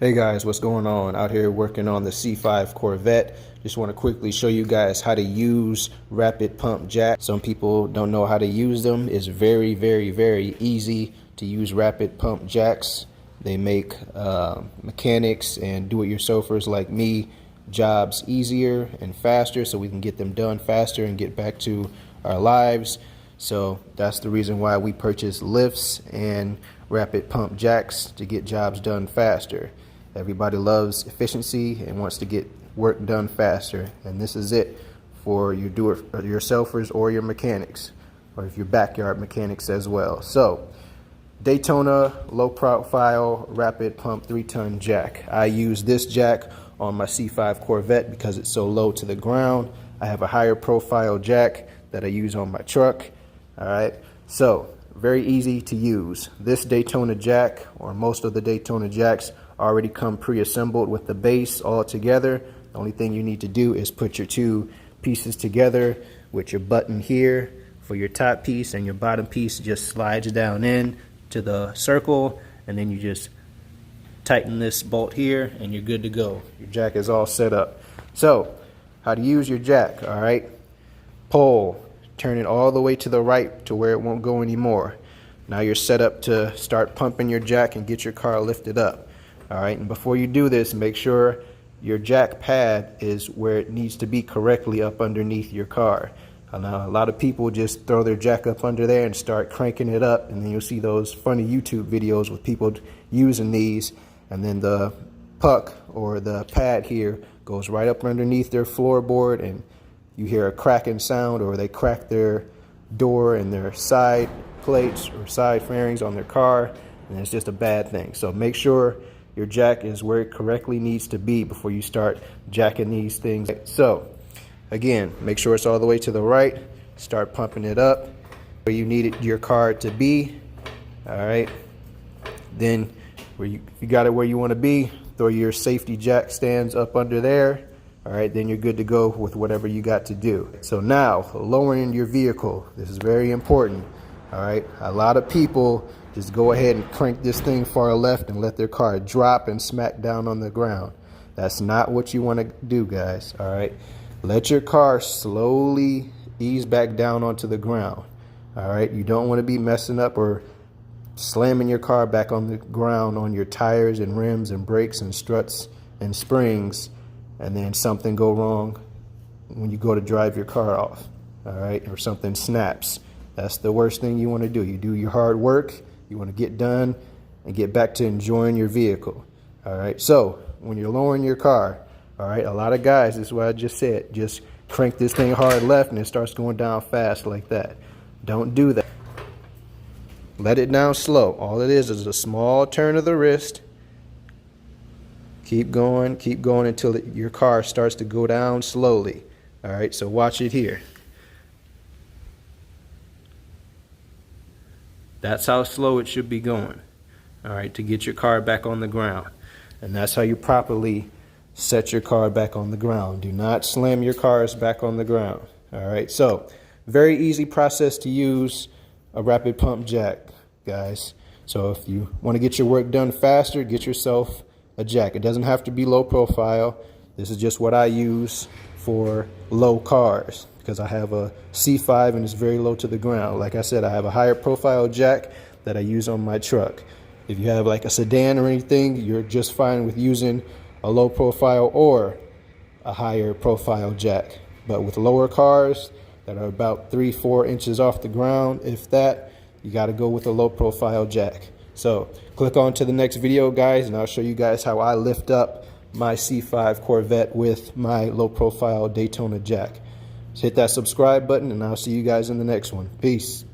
Hey guys, what's going on? Out here working on the C5 Corvette. Just want to quickly show you guys how to use rapid pump jack. Some people don't know how to use them. It's very easy to use rapid pump jacks. They make mechanics and do-it-yourselfers like me jobs easier and faster, so we can get them done faster and get back to our lives. So that's the reason why we purchase lifts and rapid pump jacks, to get jobs done faster. Everybody loves efficiency and wants to get work done faster, and this is it for your do-it-yourselfers or your mechanics, or if your backyard mechanics as well. So Daytona low profile rapid pump 3-ton jack. I use this jack on my C5 Corvette because it's so low to the ground. I have a higher profile jack that I use on my truck. All right, so very easy to use. This Daytona Jack, or most of the Daytona Jacks, already come pre-assembled with the base all together. The only thing you need to do is put your two pieces together with your button here for your top piece, and your bottom piece just slides down in to the circle, and then you just tighten this bolt here and you're good to go. Your jack is all set up. So how to use your jack. All right, pull, turn it all the way to the right to where it won't go anymore. Now you're set up to start pumping your jack and get your car lifted up. All right, and before you do this, make sure your jack pad is where it needs to be correctly up underneath your car. Now, a lot of people just throw their jack up under there and start cranking it up, and then you'll see those funny YouTube videos with people using these, and then the puck or the pad here goes right up underneath their floorboard, and you hear a cracking sound, or they crack their door and their side plates or side fairings on their car, and it's just a bad thing. So make sure your jack is where it correctly needs to be before you start jacking these things. So again, make sure it's all the way to the right. Start pumping it up where you need your car to be. All right, then where you got it where you want to be, throw your safety jack stands up under there. All right, then you're good to go with whatever you got to do. So now, lowering your vehicle. This is very important. All right, a lot of people just go ahead and crank this thing far left and let their car drop and smack down on the ground. That's not what you want to do, guys. All right, let your car slowly ease back down onto the ground. All right, you don't want to be messing up or slamming your car back on the ground on your tires and rims and brakes and struts and springs, and then something go wrong when you go to drive your car off. All right, or something snaps. That's the worst thing you want to do. You do your hard work, you want to get done and get back to enjoying your vehicle. All right, so when you're lowering your car, all right, a lot of guys, this is what I just said, just crank this thing hard left and it starts going down fast like that. Don't do that. Let it down slow. All it is a small turn of the wrist. Keep going until your car starts to go down slowly. All right, so watch it here. That's how slow it should be going, all right, to get your car back on the ground. And that's how you properly set your car back on the ground. Do not slam your cars back on the ground, all right? So very easy process to use a rapid pump jack, guys. So if you want to get your work done faster, get yourself a jack. It doesn't have to be low profile. This is just what I use for low cars, because I have a C5 and it's very low to the ground. Like I said, I have a higher profile jack that I use on my truck. If you have like a sedan or anything, you're just fine with using a low profile or a higher profile jack. But with lower cars that are about 3-4 inches off the ground, if that, you got to go with a low profile jack. So click on to the next video, guys, and I'll show you guys how I lift up my C5 Corvette with my low profile Daytona Jack. Just hit that subscribe button, and I'll see you guys in the next one. Peace.